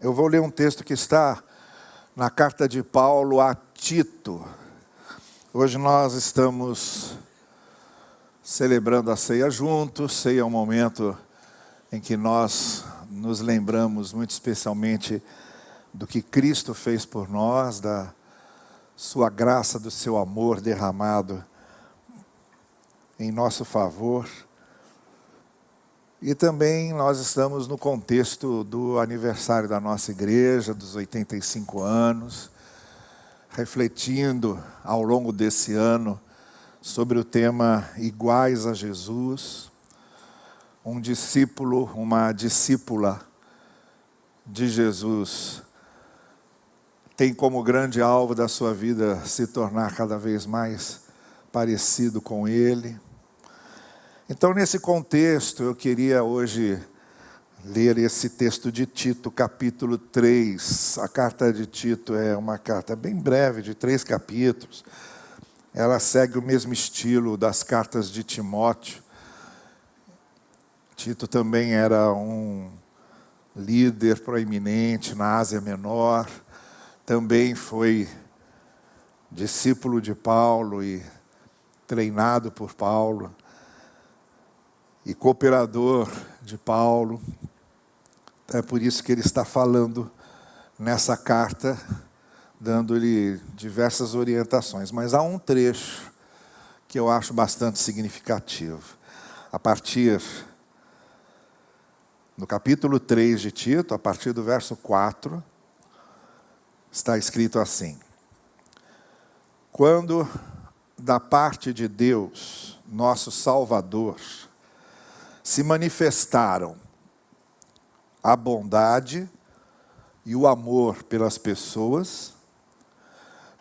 Eu vou ler um texto que está na carta de Paulo a Tito. Hoje nós estamos celebrando a ceia juntos. Ceia é um momento em que nós nos lembramos muito especialmente do que Cristo fez por nós, da sua graça, do seu amor derramado em nosso favor. E também nós estamos no contexto do aniversário da nossa igreja, dos 85 anos, refletindo ao longo desse ano sobre o tema Iguais a Jesus. Um discípulo, uma discípula de Jesus tem como grande alvo da sua vida se tornar cada vez mais parecido com Ele. Então, nesse contexto, eu queria hoje ler esse texto de Tito, capítulo 3. A carta de Tito é uma carta bem breve, de 3 capítulos. Ela segue o mesmo estilo das cartas de Timóteo. Tito também era um líder proeminente na Ásia Menor. Também foi discípulo de Paulo e treinado por Paulo. E cooperador de Paulo. É por isso que ele está falando nessa carta, dando-lhe diversas orientações. Mas há um trecho que eu acho bastante significativo. A partir, no capítulo 3 de Tito, a partir do verso 4, está escrito assim: quando da parte de Deus, nosso Salvador, se manifestaram a bondade e o amor pelas pessoas,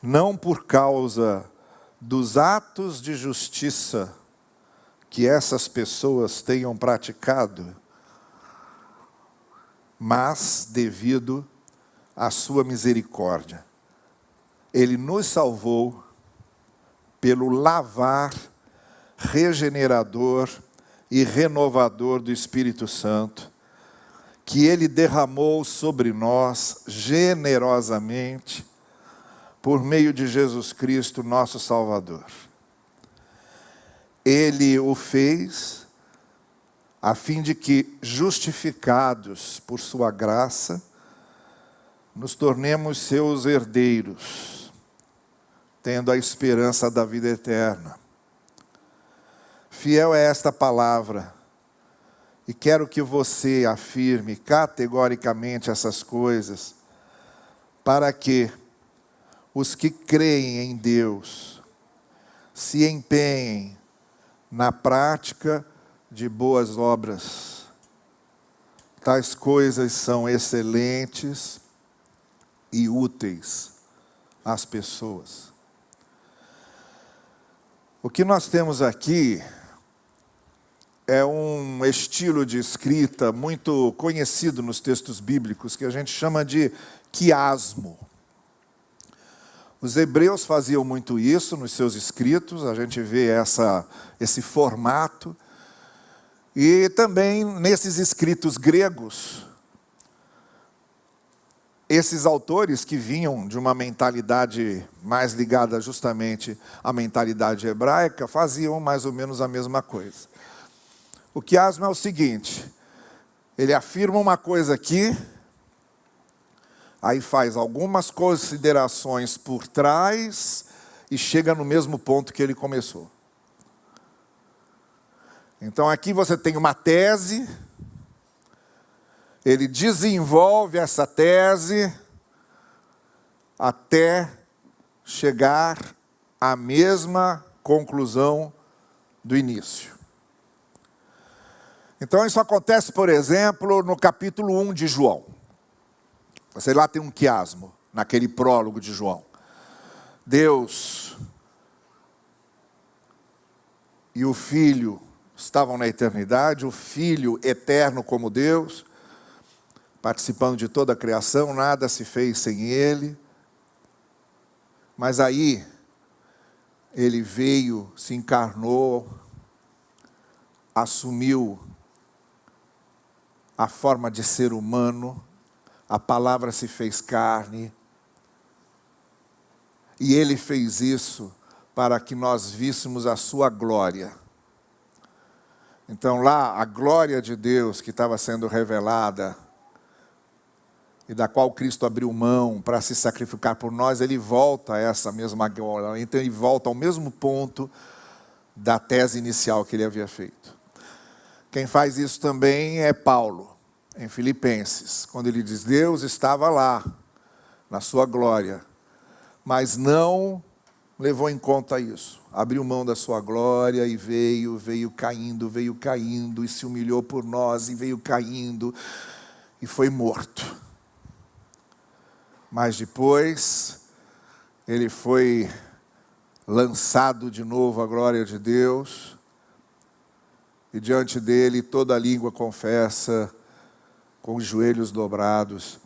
não por causa dos atos de justiça que essas pessoas tenham praticado, mas devido à sua misericórdia. Ele nos salvou pelo lavar regenerador e renovador do Espírito Santo, que Ele derramou sobre nós generosamente, por meio de Jesus Cristo, nosso Salvador. Ele o fez a fim de que, justificados por sua graça, nos tornemos seus herdeiros, tendo a esperança da vida eterna. Fiel é esta palavra, e quero que você afirme categoricamente essas coisas, para que os que creem em Deus se empenhem na prática de boas obras. Tais coisas são excelentes e úteis às pessoas. O que nós temos aqui é um estilo de escrita muito conhecido nos textos bíblicos, que a gente chama de quiasmo. Os hebreus faziam muito isso nos seus escritos, a gente vê esse formato. E também nesses escritos gregos, esses autores que vinham de uma mentalidade mais ligada justamente à mentalidade hebraica, faziam mais ou menos a mesma coisa. O quiasmo é o seguinte: ele afirma uma coisa aqui, aí faz algumas considerações por trás e chega no mesmo ponto que ele começou. Então aqui você tem uma tese, ele desenvolve essa tese até chegar à mesma conclusão do início. Então isso acontece, por exemplo, no capítulo 1 de João. Você lá tem um quiasmo, naquele prólogo de João. Deus e o Filho estavam na eternidade, o Filho eterno como Deus, participando de toda a criação, nada se fez sem Ele. Mas aí, Ele veio, se encarnou, assumiu a forma de ser humano, a palavra se fez carne, e Ele fez isso para que nós víssemos a sua glória. Então lá, a glória de Deus que estava sendo revelada, e da qual Cristo abriu mão para se sacrificar por nós, Ele volta a essa mesma glória. Então Ele volta ao mesmo ponto da tese inicial que Ele havia feito. Quem faz isso também é Paulo, em Filipenses, quando ele diz: Deus estava lá, na sua glória, mas não levou em conta isso. Abriu mão da sua glória e veio caindo, e se humilhou por nós, e veio caindo, e foi morto. Mas depois, ele foi lançado de novo à glória de Deus, e diante dele toda a língua confessa, com os joelhos dobrados,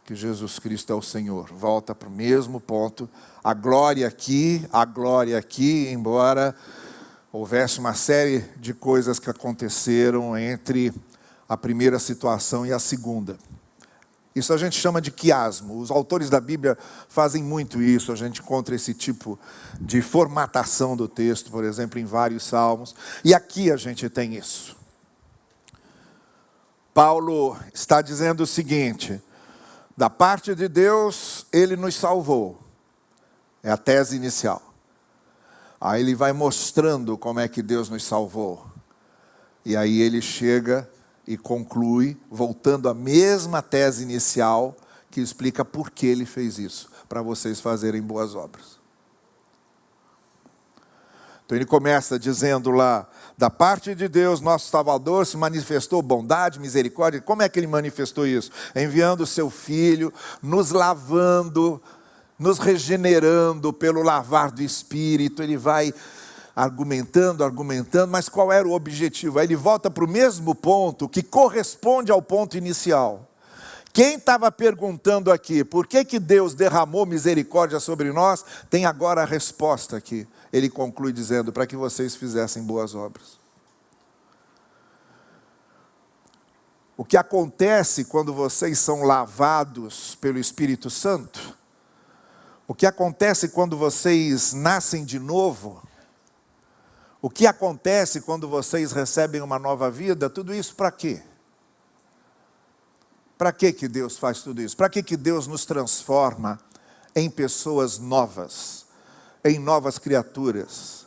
que Jesus Cristo é o Senhor. Volta para o mesmo ponto. A glória aqui, embora houvesse uma série de coisas que aconteceram entre a primeira situação e a segunda. Isso a gente chama de quiasmo. Os autores da Bíblia fazem muito isso. A gente encontra esse tipo de formatação do texto, por exemplo, em vários salmos. E aqui a gente tem isso. Paulo está dizendo o seguinte: da parte de Deus, Ele nos salvou. É a tese inicial. Aí ele vai mostrando como é que Deus nos salvou. E aí ele chega e conclui, voltando à mesma tese inicial, que explica por que ele fez isso, para vocês fazerem boas obras. Então ele começa dizendo lá: da parte de Deus, nosso Salvador, se manifestou bondade, misericórdia. Como é que ele manifestou isso? Enviando o seu Filho, nos lavando, nos regenerando pelo lavar do Espírito. Ele vai argumentando, mas qual era o objetivo? Aí ele volta para o mesmo ponto, que corresponde ao ponto inicial. Quem estava perguntando aqui, por que Deus derramou misericórdia sobre nós, tem agora a resposta aqui. Ele conclui dizendo: para que vocês fizessem boas obras. O que acontece quando vocês são lavados pelo Espírito Santo, o que acontece quando vocês nascem de novo, o que acontece quando vocês recebem uma nova vida, tudo isso para quê? Para que Deus faz tudo isso? Para que Deus nos transforma em pessoas novas, em novas criaturas?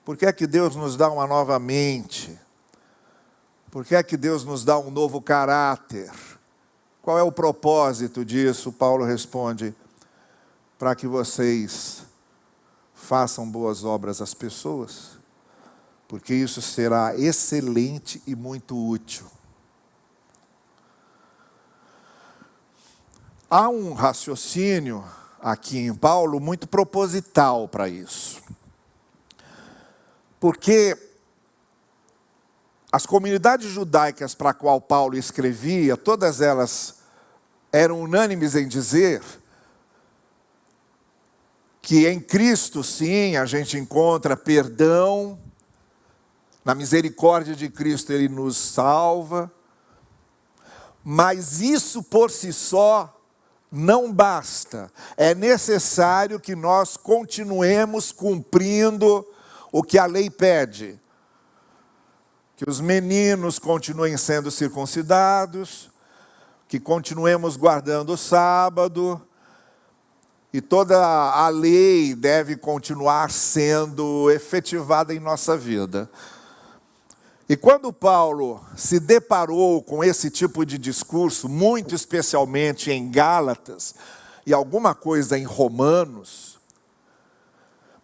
Por que é que Deus nos dá uma nova mente? Por que é que Deus nos dá um novo caráter? Qual é o propósito disso? Paulo responde: para que vocês façam boas obras às pessoas, porque isso será excelente e muito útil. Há um raciocínio aqui em Paulo muito proposital para isso. Porque as comunidades judaicas para a qual Paulo escrevia, todas elas eram unânimes em dizer que em Cristo, sim, a gente encontra perdão, na misericórdia de Cristo Ele nos salva, mas isso por si só não basta. É necessário que nós continuemos cumprindo o que a lei pede. Que os meninos continuem sendo circuncidados, que continuemos guardando o sábado, e toda a lei deve continuar sendo efetivada em nossa vida. E quando Paulo se deparou com esse tipo de discurso, muito especialmente em Gálatas, e alguma coisa em Romanos,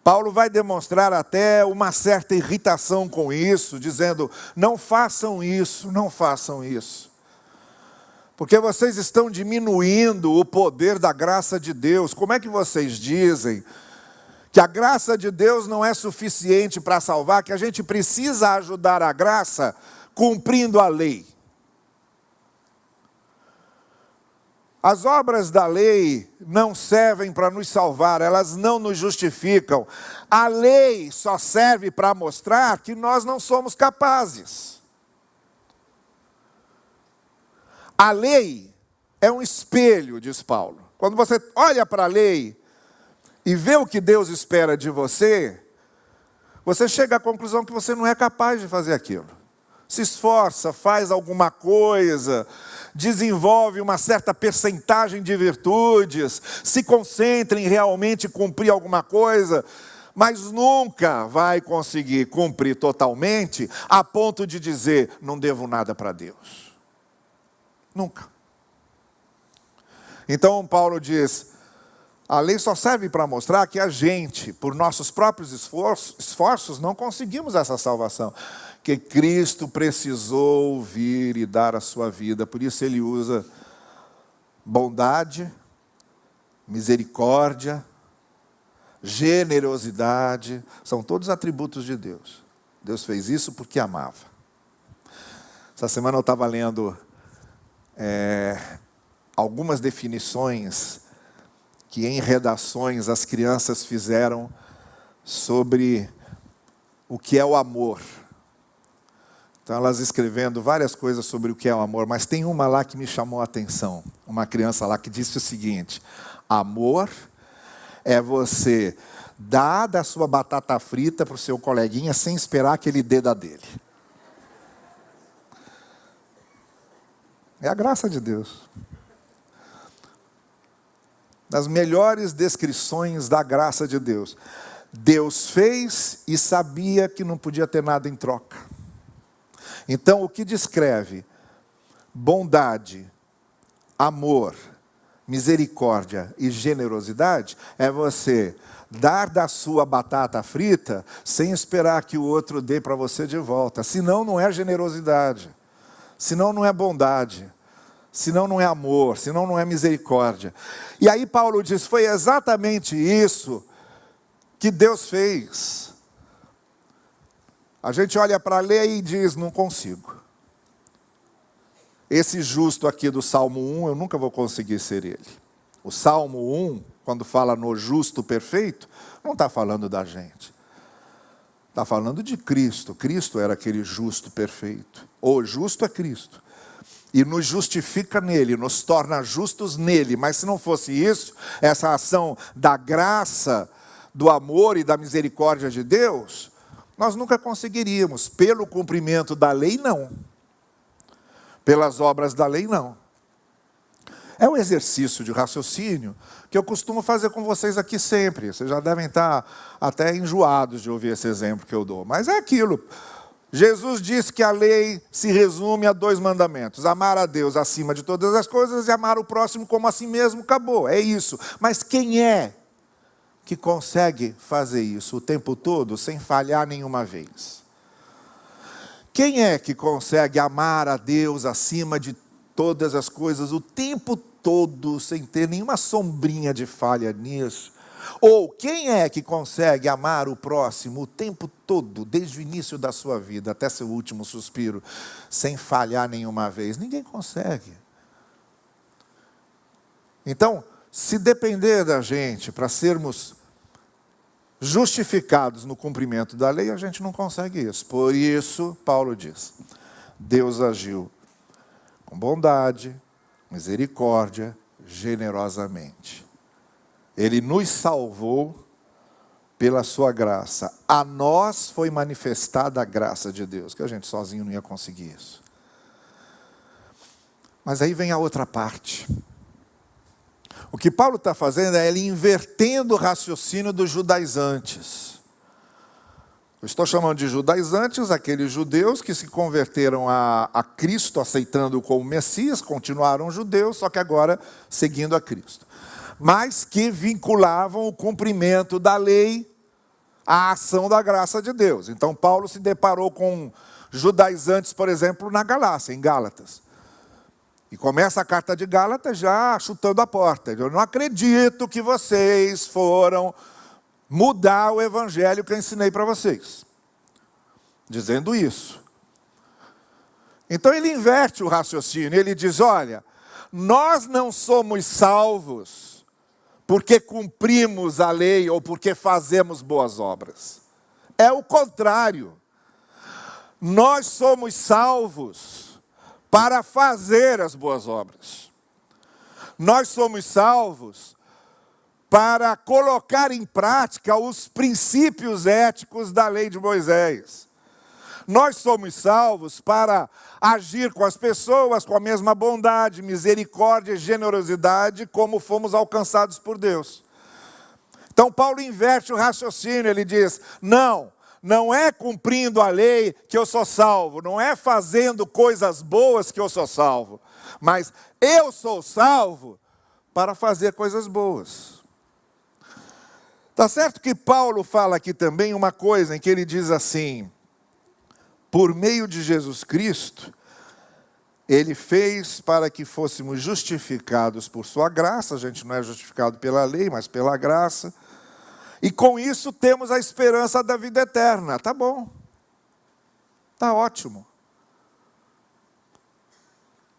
Paulo vai demonstrar até uma certa irritação com isso, dizendo: não façam isso, não façam isso. Porque vocês estão diminuindo o poder da graça de Deus. Como é que vocês dizem que a graça de Deus não é suficiente para salvar, que a gente precisa ajudar a graça cumprindo a lei? As obras da lei não servem para nos salvar, elas não nos justificam. A lei só serve para mostrar que nós não somos capazes. A lei é um espelho, diz Paulo. Quando você olha para a lei e vê o que Deus espera de você, você chega à conclusão que você não é capaz de fazer aquilo. Se esforça, faz alguma coisa, desenvolve uma certa percentagem de virtudes, se concentra em realmente cumprir alguma coisa, mas nunca vai conseguir cumprir totalmente a ponto de dizer, não devo nada para Deus. Nunca. Então Paulo diz, a lei só serve para mostrar que a gente, por nossos próprios esforços, não conseguimos essa salvação. Que Cristo precisou vir e dar a sua vida. Por isso ele usa bondade, misericórdia, generosidade. São todos atributos de Deus. Deus fez isso porque amava. Essa semana eu estava lendo algumas definições que em redações as crianças fizeram sobre o que é o amor. Então elas escrevendo várias coisas sobre o que é o amor, mas tem uma lá que me chamou a atenção. Uma criança lá que disse o seguinte: amor é você dar da sua batata frita para o seu coleguinha sem esperar que ele dê da dele. É a graça de Deus. Das melhores descrições da graça de Deus. Deus fez e sabia que não podia ter nada em troca. Então, o que descreve bondade, amor, misericórdia e generosidade é você dar da sua batata frita sem esperar que o outro dê para você de volta. Senão não é generosidade, senão não é bondade, senão não é amor, senão não é misericórdia. E aí Paulo diz, foi exatamente isso que Deus fez. A gente olha para a lei e diz, não consigo. Esse justo aqui do Salmo 1, eu nunca vou conseguir ser ele. O Salmo 1, quando fala no justo perfeito, não está falando da gente. Está falando de Cristo. Cristo era aquele justo perfeito. O justo é Cristo. E nos justifica nele, nos torna justos nele. Mas se não fosse isso, essa ação da graça, do amor e da misericórdia de Deus, nós nunca conseguiríamos. Pelo cumprimento da lei, não. Pelas obras da lei, não. É um exercício de raciocínio que eu costumo fazer com vocês aqui sempre. Vocês já devem estar até enjoados de ouvir esse exemplo que eu dou. Mas é aquilo. Jesus disse que a lei se resume a 2 mandamentos. Amar a Deus acima de todas as coisas e amar o próximo como a si mesmo. Acabou, é isso. Mas quem é que consegue fazer isso o tempo todo sem falhar nenhuma vez? Quem é que consegue amar a Deus acima de todas as coisas o tempo todo sem ter nenhuma sombrinha de falha nisso? Ou quem é que consegue amar o próximo o tempo todo, desde o início da sua vida até seu último suspiro, sem falhar nenhuma vez? Ninguém consegue. Então, se depender da gente para sermos justificados no cumprimento da lei, a gente não consegue isso. Por isso, Paulo diz, Deus agiu com bondade, misericórdia, generosamente. Ele nos salvou pela sua graça. A nós foi manifestada a graça de Deus, que a gente sozinho não ia conseguir isso. Mas aí vem a outra parte. O que Paulo está fazendo é ele invertendo o raciocínio dos judaizantes. Eu estou chamando de judaizantes aqueles judeus que se converteram a Cristo, aceitando-o como Messias, continuaram judeus, só que agora seguindo a Cristo. Mas que vinculavam o cumprimento da lei à ação da graça de Deus. Então Paulo se deparou com judaizantes, por exemplo, na Galácia, em Gálatas. E começa a carta de Gálatas já chutando a porta. Eu não acredito que vocês foram mudar o evangelho que eu ensinei para vocês. Dizendo isso. Então ele inverte o raciocínio. Ele diz, olha, nós não somos salvos porque cumprimos a lei ou porque fazemos boas obras. É o contrário. Nós somos salvos para fazer as boas obras. Nós somos salvos para colocar em prática os princípios éticos da lei de Moisés. Nós somos salvos para agir com as pessoas com a mesma bondade, misericórdia e generosidade como fomos alcançados por Deus. Então Paulo inverte o raciocínio, ele diz, não é cumprindo a lei que eu sou salvo, não é fazendo coisas boas que eu sou salvo, mas eu sou salvo para fazer coisas boas. Tá certo que Paulo fala aqui também uma coisa em que ele diz assim, por meio de Jesus Cristo, ele fez para que fôssemos justificados por sua graça. A gente não é justificado pela lei, mas pela graça. E com isso temos a esperança da vida eterna. Tá bom. Tá ótimo.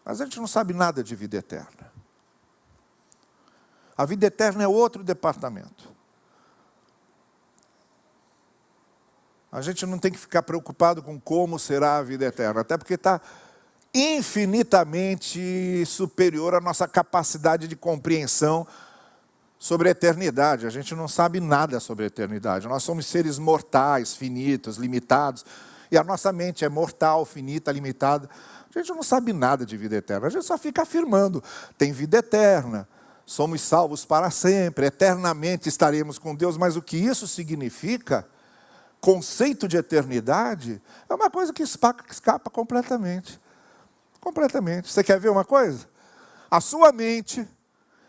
Mas a gente não sabe nada de vida eterna. A vida eterna é outro departamento. A gente não tem que ficar preocupado com como será a vida eterna, até porque está infinitamente superior à nossa capacidade de compreensão sobre a eternidade. A gente não sabe nada sobre a eternidade. Nós somos seres mortais, finitos, limitados, e a nossa mente é mortal, finita, limitada. A gente não sabe nada de vida eterna, a gente só fica afirmando, tem vida eterna, somos salvos para sempre, eternamente estaremos com Deus, mas o que isso significa? Conceito de eternidade é uma coisa que escapa completamente. Completamente. Você quer ver uma coisa? A sua mente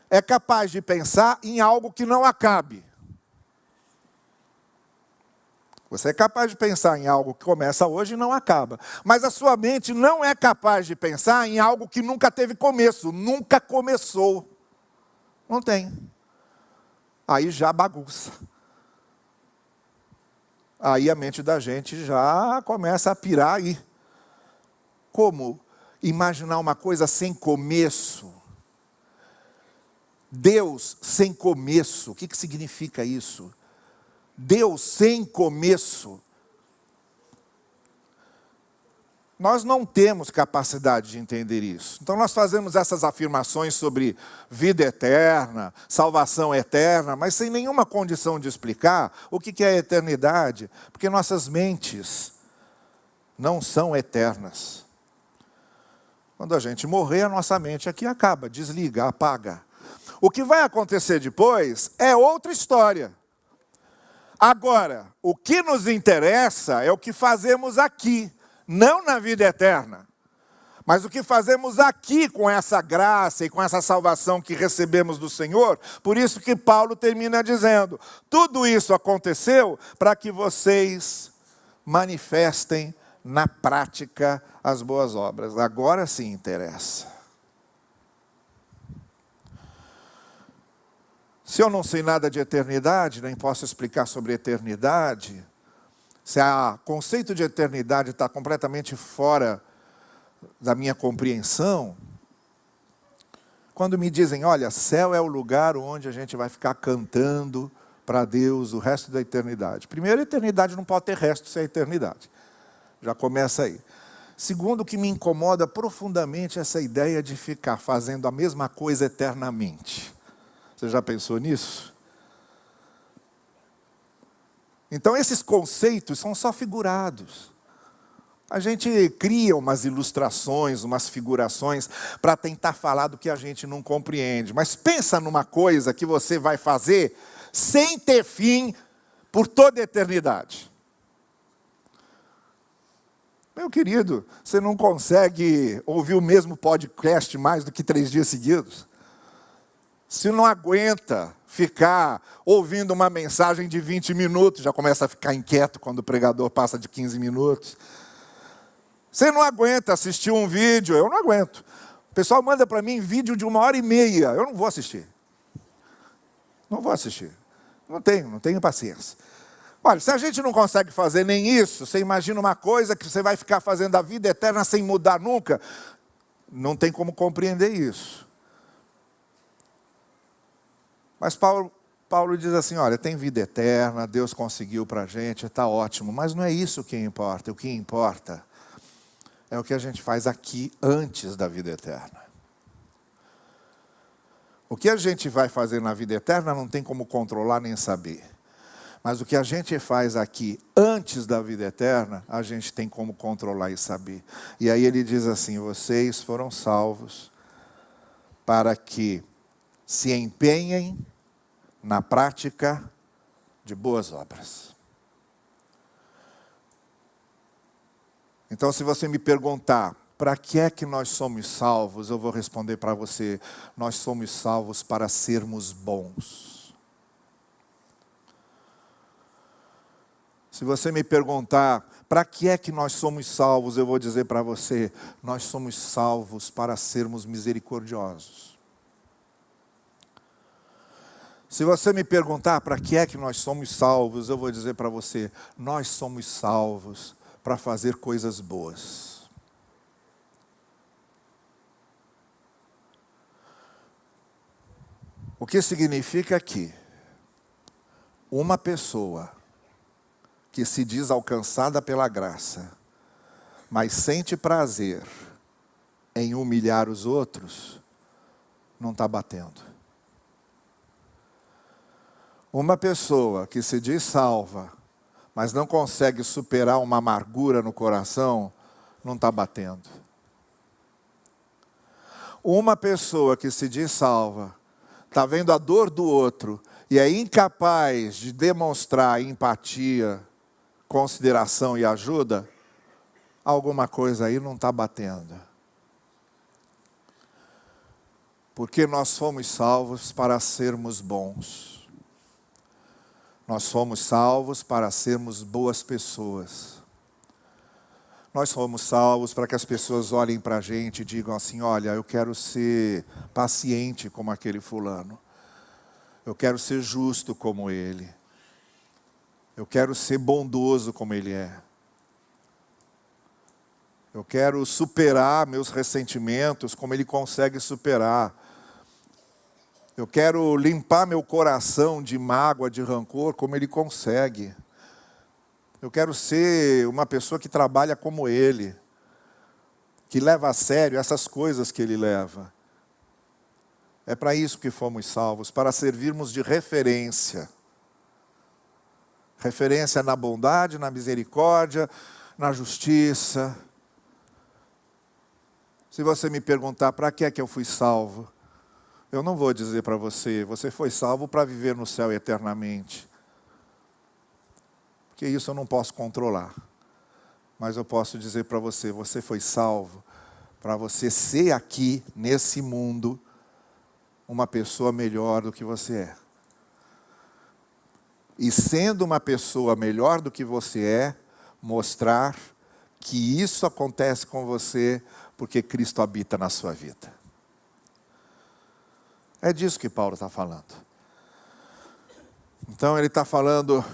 é capaz de pensar em algo que não acabe. Você é capaz de pensar em algo que começa hoje e não acaba. Mas a sua mente não é capaz de pensar em algo que nunca teve começo, nunca começou. Não tem. Aí já bagunça. Aí a mente da gente já começa a pirar aí. Como imaginar uma coisa sem começo? Deus sem começo. O que significa isso? Deus sem começo. Nós não temos capacidade de entender isso. Então nós fazemos essas afirmações sobre vida eterna, salvação eterna, mas sem nenhuma condição de explicar o que é a eternidade, porque nossas mentes não são eternas. Quando a gente morrer, a nossa mente aqui acaba, desliga, apaga. O que vai acontecer depois é outra história. Agora, o que nos interessa é o que fazemos aqui. Não na vida eterna, mas o que fazemos aqui com essa graça e com essa salvação que recebemos do Senhor. Por isso que Paulo termina dizendo, tudo isso aconteceu para que vocês manifestem na prática as boas obras. Agora sim interessa. Se eu não sei nada de eternidade, nem posso explicar sobre eternidade, se o conceito de eternidade está completamente fora da minha compreensão, quando me dizem, olha, céu é o lugar onde a gente vai ficar cantando para Deus o resto da eternidade. Primeiro, a eternidade não pode ter resto sem a eternidade. Já começa aí. Segundo, o que me incomoda profundamente é essa ideia de ficar fazendo a mesma coisa eternamente. Você já pensou nisso? Então esses conceitos são só figurados. A gente cria umas ilustrações, umas figurações para tentar falar do que a gente não compreende. Mas pensa numa coisa que você vai fazer sem ter fim por toda a eternidade. Meu querido, você não consegue ouvir o mesmo podcast mais do que 3 dias seguidos? Se não aguenta ficar ouvindo uma mensagem de 20 minutos, já começa a ficar inquieto quando o pregador passa de 15 minutos. Você não aguenta assistir um vídeo, eu não aguento. O pessoal manda para mim vídeo de 1h30, eu não vou assistir. Não vou assistir. Não tenho paciência. Olha, se a gente não consegue fazer nem isso, você imagina uma coisa que você vai ficar fazendo a vida eterna sem mudar nunca. Não tem como compreender isso. Mas Paulo diz assim, olha, tem vida eterna, Deus conseguiu para a gente, está ótimo. Mas não é isso que importa. O que importa é o que a gente faz aqui antes da vida eterna. O que a gente vai fazer na vida eterna não tem como controlar nem saber. Mas o que a gente faz aqui antes da vida eterna, a gente tem como controlar e saber. E aí ele diz assim: vocês foram salvos para que se empenhem na prática de boas obras. Então, se você me perguntar, para que é que nós somos salvos? Eu vou responder para você: nós somos salvos para sermos bons. Se você me perguntar, para que é que nós somos salvos? Eu vou dizer para você: nós somos salvos para sermos misericordiosos. Se você me perguntar, para que é que nós somos salvos? Eu vou dizer para você: nós somos salvos para fazer coisas boas. O que significa que uma pessoa que se diz alcançada pela graça, mas sente prazer em humilhar os outros, não está batendo. Uma pessoa que se diz salva, mas não consegue superar uma amargura no coração, não está batendo. Uma pessoa que se diz salva, está vendo a dor do outro e é incapaz de demonstrar empatia, consideração e ajuda, alguma coisa aí não está batendo. Porque nós fomos salvos para sermos bons. Nós fomos salvos para sermos boas pessoas. Nós fomos salvos para que as pessoas olhem para a gente e digam assim: olha, eu quero ser paciente como aquele fulano. Eu quero ser justo como ele. Eu quero ser bondoso como ele é. Eu quero superar meus ressentimentos como ele consegue superar. Eu quero limpar meu coração de mágoa, de rancor, como ele consegue. Eu quero ser uma pessoa que trabalha como ele, que leva a sério essas coisas que ele leva. É para isso que fomos salvos, para servirmos de referência. Referência na bondade, na misericórdia, na justiça. Se você me perguntar para que é que eu fui salvo, eu não vou dizer para você: você foi salvo para viver no céu eternamente. Porque isso eu não posso controlar. Mas eu posso dizer para você: você foi salvo para você ser aqui, nesse mundo, uma pessoa melhor do que você é. E sendo uma pessoa melhor do que você é, mostrar que isso acontece com você porque Cristo habita na sua vida. É disso que Paulo está falando. Então ele está falando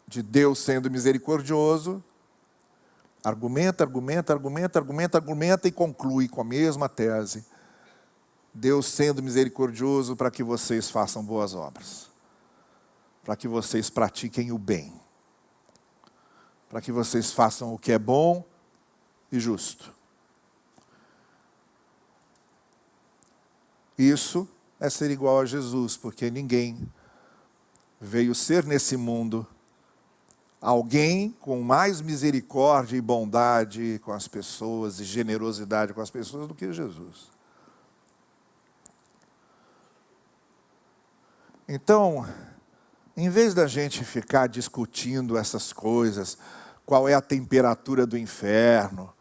de Deus sendo misericordioso, argumenta e conclui com a mesma tese. Deus sendo misericordioso para que vocês façam boas obras. Para que vocês pratiquem o bem. Para que vocês façam o que é bom e justo. Isso é ser igual a Jesus, porque ninguém veio ser nesse mundo alguém com mais misericórdia e bondade com as pessoas e generosidade com as pessoas do que Jesus. Então, em vez da gente ficar discutindo essas coisas, qual é a temperatura do inferno,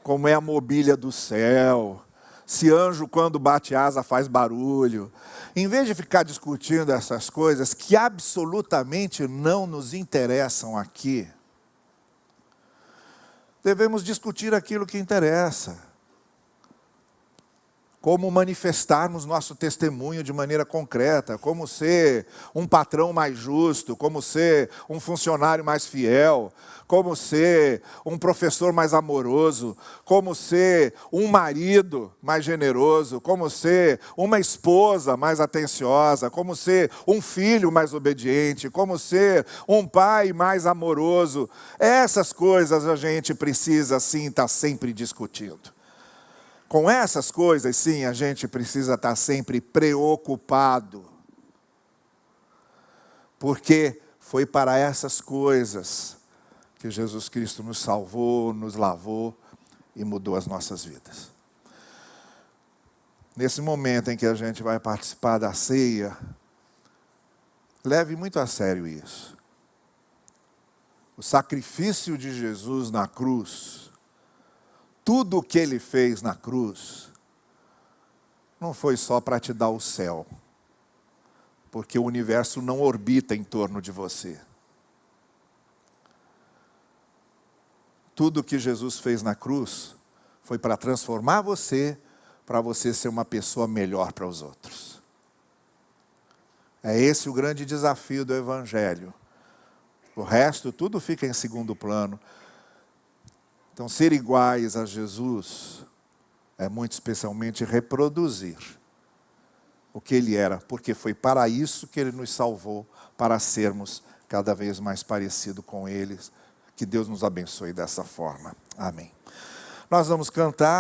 como é a mobília do céu, se anjo quando bate asa faz barulho, em vez de ficar discutindo essas coisas que absolutamente não nos interessam aqui, devemos discutir aquilo que interessa. Como manifestarmos nosso testemunho de maneira concreta, como ser um patrão mais justo, como ser um funcionário mais fiel, como ser um professor mais amoroso, como ser um marido mais generoso, como ser uma esposa mais atenciosa, como ser um filho mais obediente, como ser um pai mais amoroso. Essas coisas a gente precisa sim estar sempre discutindo. Com essas coisas, sim, a gente precisa estar sempre preocupado. Porque foi para essas coisas que Jesus Cristo nos salvou, nos lavou e mudou as nossas vidas. Nesse momento em que a gente vai participar da ceia, leve muito a sério isso. O sacrifício de Jesus na cruz, tudo o que Ele fez na cruz, não foi só para te dar o céu, porque o universo não orbita em torno de você. Tudo o que Jesus fez na cruz foi para transformar você, para você ser uma pessoa melhor para os outros. É esse o grande desafio do Evangelho. O resto, tudo fica em segundo plano. Então, ser iguais a Jesus é muito especialmente reproduzir o que Ele era, porque foi para isso que Ele nos salvou, para sermos cada vez mais parecidos com Ele. Que Deus nos abençoe dessa forma. Amém. Nós vamos cantar.